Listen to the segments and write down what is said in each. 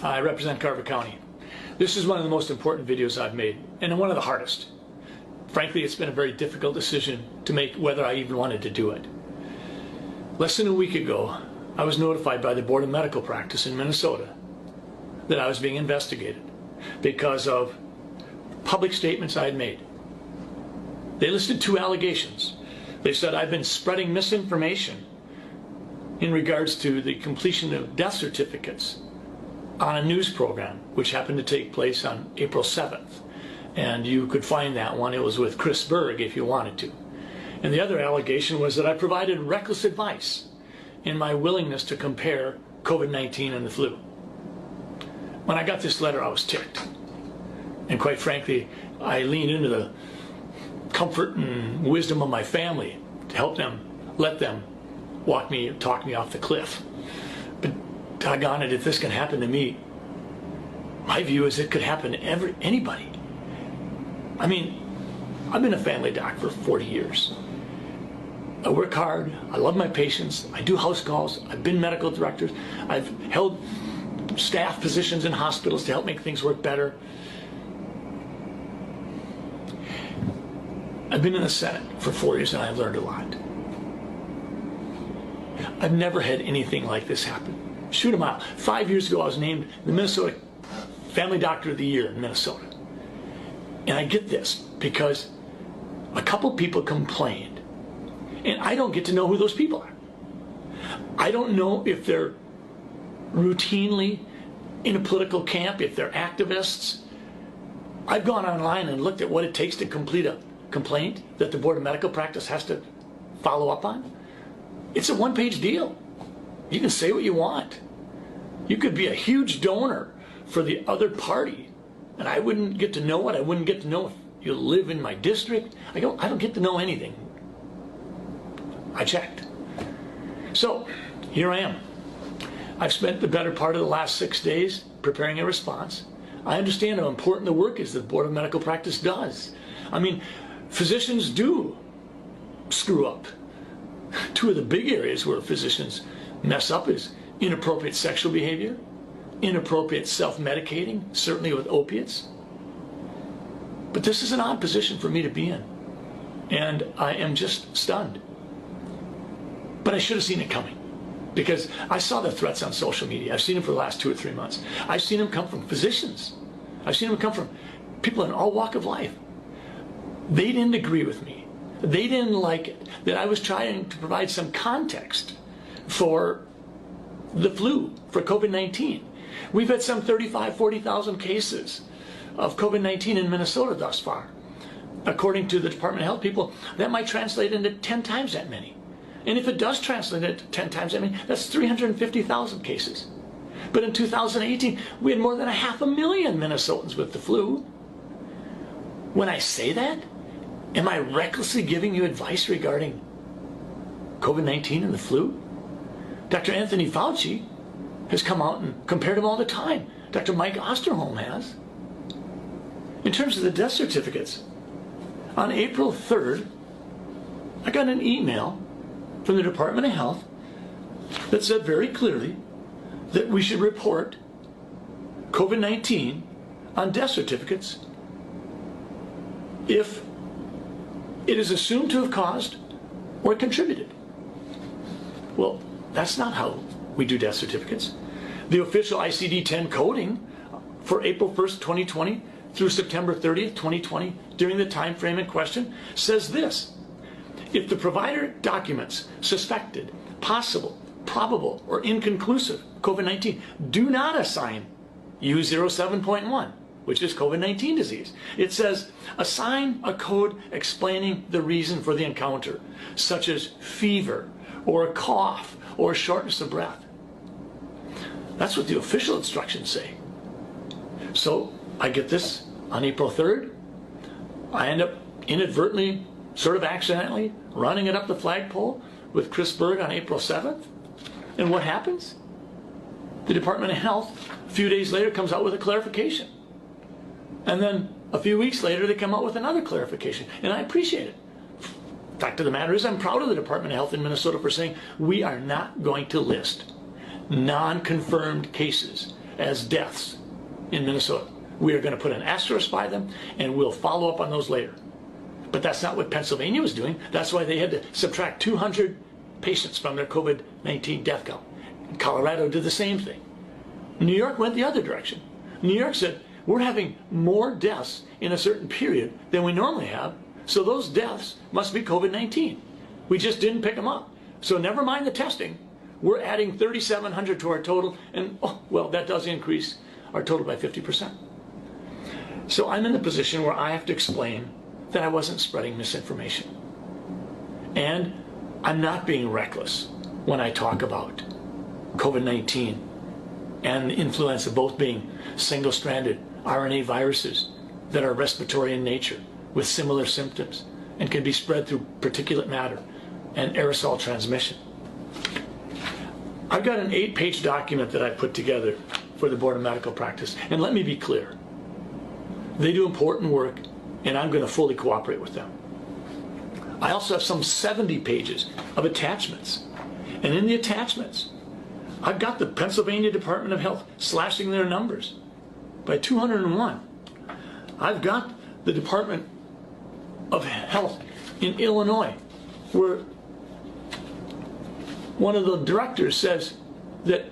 I represent Carver County. This is one of the most important videos I've made, and one of the hardest. Frankly, it's been a very difficult decision to make whether I even wanted to do it. Less than a week ago, I was notified by the Board of Medical Practice in Minnesota that I was being investigated because of public statements I had made. They listed two allegations. They said I've been spreading misinformation in regards to the completion of death certificates on a news program, which happened to take place on April 7th. And you could find that one. It was with Chris Berg if you wanted to. And the other allegation was that I provided reckless advice in my willingness to compare COVID-19 and the flu. When I got this letter, I was ticked. And quite frankly, I leaned into the comfort and wisdom of my family to help them, let them talk me off the cliff. But doggone it, if this can happen to me, my view is it could happen to anybody. I mean, I've been a family doc for 40 years. I work hard, I love my patients, I do house calls, I've been medical director, I've held staff positions in hospitals to help make things work better. I've been in the Senate for 4 years and I've learned a lot. I've never had anything like this happen. Shoot 'em out. 5 years ago I was named the Minnesota Family Doctor of the Year in Minnesota. And I get this because a couple people complained, and I don't get to know who those people are. I don't know if they're routinely in a political camp, if they're activists. I've gone online and looked at what it takes to complete a complaint that the Board of Medical Practice has to follow up on. It's a one-page deal. You can say what you want. You could be a huge donor for the other party, and I wouldn't get to know it. I wouldn't get to know if you live in my district. I don't get to know anything. I checked. So here I am. I've spent the better part of the last 6 days preparing a response. I understand how important the work is that the Board of Medical Practice does. I mean, physicians do screw up. Two of the big areas where physicians mess up is inappropriate sexual behavior, inappropriate self-medicating, certainly with opiates. But this is an odd position for me to be in, and I am just stunned. But I should have seen it coming, because I saw the threats on social media. I've seen them for the last 2 or 3 months. I've seen them come from physicians. I've seen them come from people in all walk of life. They didn't agree with me. They didn't like it, that I was trying to provide some context for the flu, for COVID-19. We've had some 35, 40,000 cases of COVID-19 in Minnesota thus far. According to the Department of Health people, that might translate into 10 times that many. And if it does translate into 10 times that many, that's 350,000 cases. But in 2018, we had more than 500,000 Minnesotans with the flu. When I say that, am I recklessly giving you advice regarding COVID-19 and the flu? Dr. Anthony Fauci has come out and compared them all the time. Dr. Mike Osterholm has. In terms of the death certificates, on April 3rd, I got an email from the Department of Health that said very clearly that we should report COVID-19 on death certificates if it is assumed to have caused or contributed. Well, that's not how we do death certificates. The official ICD-10 coding for April 1st, 2020 through September 30th, 2020, during the time frame in question, says this: if the provider documents suspected, possible, probable, or inconclusive COVID-19, do not assign U07.1, which is COVID-19 disease. It says, assign a code explaining the reason for the encounter, such as fever, or a cough, or shortness of breath. That's what the official instructions say. So I get this on April 3rd. I end up inadvertently, sort of accidentally, running it up the flagpole with Chris Berg on April 7th. And what happens? The Department of Health, a few days later, comes out with a clarification. And then a few weeks later, they come out with another clarification. And I appreciate it. Fact of the matter is, I'm proud of the Department of Health in Minnesota for saying we are not going to list non-confirmed cases as deaths in Minnesota. We are going to put an asterisk by them, and we'll follow up on those later. But that's not what Pennsylvania was doing. That's why they had to subtract 200 patients from their COVID-19 death count. Colorado did the same thing. New York went the other direction. New York said, we're having more deaths in a certain period than we normally have, so those deaths must be COVID-19. We just didn't pick them up. So never mind the testing. We're adding 3,700 to our total, and oh, well, that does increase our total by 50%. So I'm in the position where I have to explain that I wasn't spreading misinformation. And I'm not being reckless when I talk about COVID-19 and influenza both being single-stranded RNA viruses that are respiratory in nature with similar symptoms and can be spread through particulate matter and aerosol transmission. I've got an 8-page document that I put together for the Board of Medical Practice, and let me be clear. They do important work, and I'm going to fully cooperate with them. I also have some 70 pages of attachments, and in the attachments, I've got the Pennsylvania Department of Health slashing their numbers by 201. I've got the Department of Health in Illinois, where one of the directors says that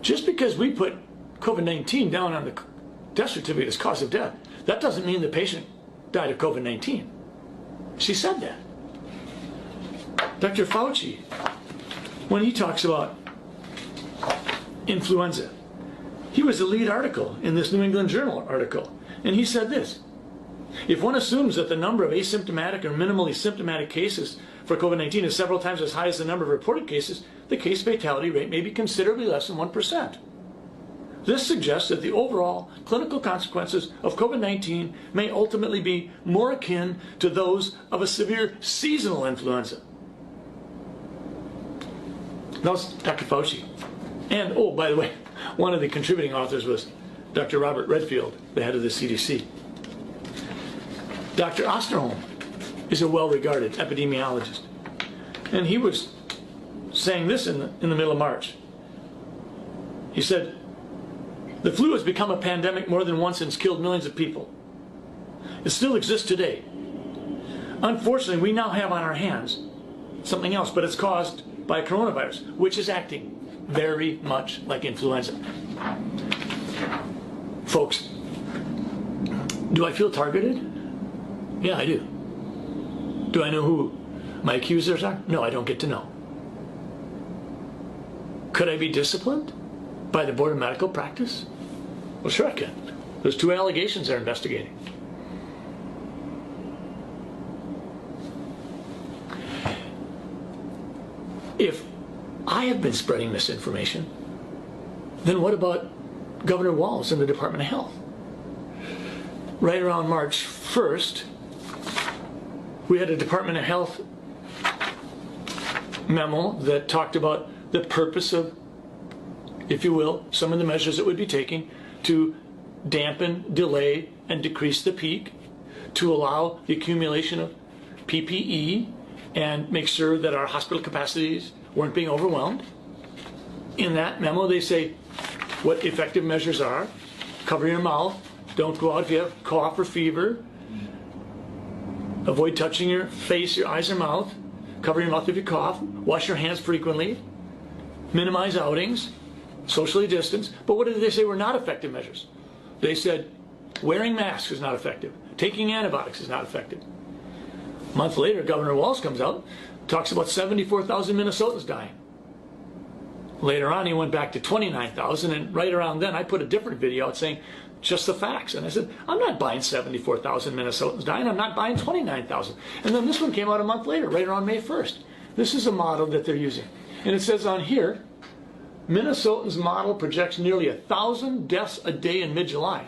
just because we put COVID-19 down on the death certificate as cause of death, that doesn't mean the patient died of COVID-19. She said that. Dr. Fauci, when he talks about influenza, he was the lead article in this New England Journal article, and he said this: if one assumes that the number of asymptomatic or minimally symptomatic cases for COVID-19 is several times as high as the number of reported cases, the case fatality rate may be considerably less than 1%. This suggests that the overall clinical consequences of COVID-19 may ultimately be more akin to those of a severe seasonal influenza. That was Dr. Fauci. And, oh, by the way, one of the contributing authors was Dr. Robert Redfield, the head of the CDC. Dr. Osterholm is a well-regarded epidemiologist, and he was saying this in the middle of March. He said, the flu has become a pandemic more than once and has killed millions of people. It still exists today. Unfortunately, we now have on our hands something else, but it's caused by coronavirus, which is acting very much like influenza. Folks, do I feel targeted? Yeah, I do. Do I know who my accusers are? No, I don't get to know. Could I be disciplined by the Board of Medical Practice? Well, sure I can. There's 2 allegations they're investigating. If I have been spreading misinformation, then what about Governor Walz and the Department of Health? Right around March 1st, we had a Department of Health memo that talked about the purpose of, if you will, some of the measures that would be taken to dampen, delay, and decrease the peak, to allow the accumulation of PPE and make sure that our hospital capacities weren't being overwhelmed. In that memo, they say what effective measures are: cover your mouth, don't go out if you have cough or fever, avoid touching your face, your eyes, or mouth, cover your mouth if you cough, wash your hands frequently, minimize outings, socially distance. But what did they say were not effective measures? They said wearing masks is not effective, taking antibiotics is not effective. A month later, Governor Walz comes out, talks about 74,000 Minnesotans dying. Later on, he went back to 29,000, and right around then, I put a different video out saying just the facts. And I said, I'm not buying 74,000 Minnesotans dying, I'm not buying 29,000. And then this one came out a month later, right around May 1st. This is a model that they're using. And it says on here, Minnesotans' model projects nearly 1,000 deaths a day in mid-July.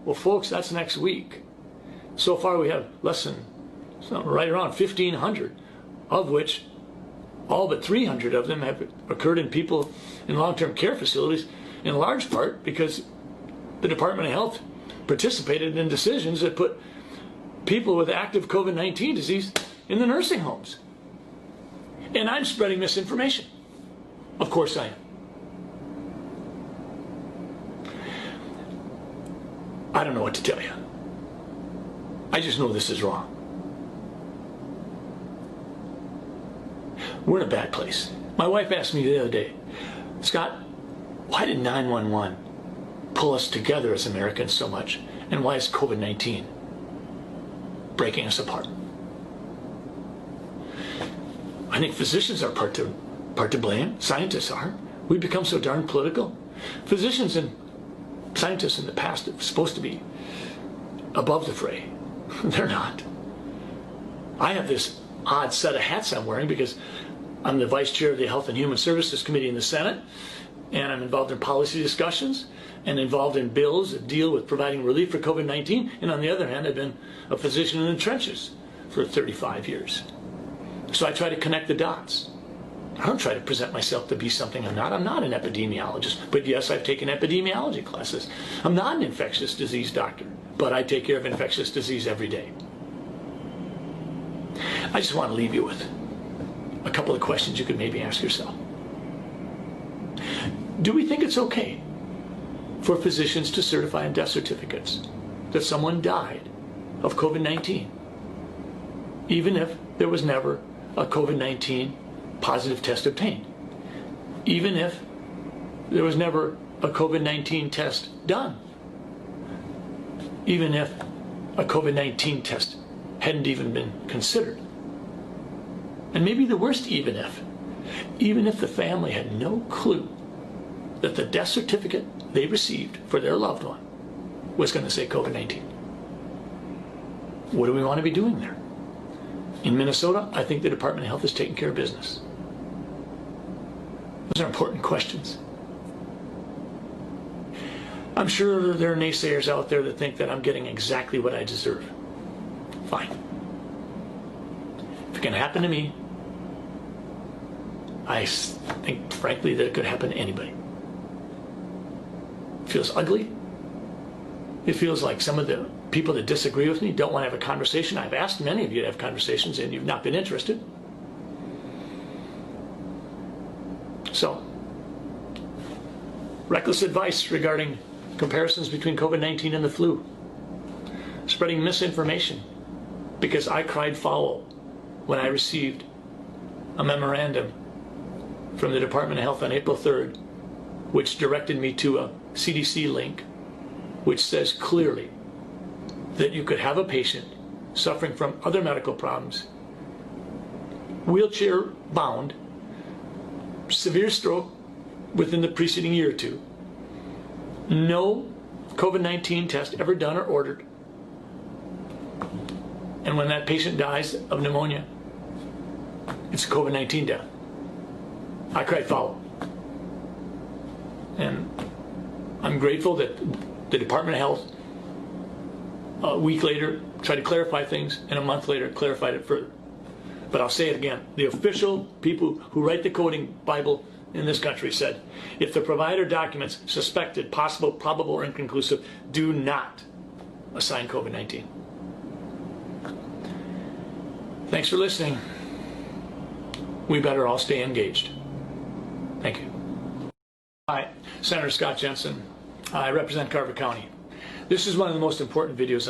Well, folks, that's next week. So far, we have less than, right around 1,500, of which all but 300 of them have occurred in people in long-term care facilities, in large part because the Department of Health participated in decisions that put people with active COVID-19 disease in the nursing homes. And I'm spreading misinformation. Of course I am. I don't know what to tell you. I just know this is wrong. We're in a bad place. My wife asked me the other day, Scott, why did 911 pull us together as Americans so much? And why is COVID-19 breaking us apart? I think physicians are part to blame. Scientists are. We've become so darn political. Physicians and scientists in the past are supposed to be above the fray. They're not. I have this odd set of hats I'm wearing because I'm the vice chair of the Health and Human Services Committee in the Senate, and I'm involved in policy discussions and involved in bills that deal with providing relief for COVID-19. And on the other hand, I've been a physician in the trenches for 35 years. So I try to connect the dots. I don't try to present myself to be something I'm not. I'm not an epidemiologist, but yes, I've taken epidemiology classes. I'm not an infectious disease doctor, but I take care of infectious disease every day. I just want to leave you with a couple of questions you could maybe ask yourself. Do we think it's okay for physicians to certify in death certificates that someone died of COVID-19, even if there was never a COVID-19 positive test obtained, even if there was never a COVID-19 test done, even if a COVID-19 test hadn't even been considered? And maybe the worst even if the family had no clue that the death certificate they received for their loved one was going to say COVID-19. What do we want to be doing there? In Minnesota, I think the Department of Health is taking care of business. Those are important questions. I'm sure there are naysayers out there that think that I'm getting exactly what I deserve. Fine. If it can happen to me, I think, frankly, that it could happen to anybody. It feels ugly. It feels like some of the people that disagree with me don't want to have a conversation. I've asked many of you to have conversations, and you've not been interested. So, reckless advice regarding comparisons between COVID-19 and the flu. Spreading misinformation, because I cried foul when I received a memorandum from the Department of Health on April 3rd, which directed me to a CDC link, which says clearly that you could have a patient suffering from other medical problems, wheelchair bound, severe stroke within the preceding year or two, no COVID-19 test ever done or ordered, and when that patient dies of pneumonia, it's a COVID-19 death. I cried foul. And I'm grateful that the Department of Health a week later tried to clarify things, and a month later clarified it further. But I'll say it again. The official people who write the coding Bible in this country said, if the provider documents suspected, possible, probable, or inconclusive, do not assign COVID-19. Thanks for listening. We better all stay engaged. Thank you. Hi, Senator Scott Jensen. I represent Carver County. This is one of the most important videos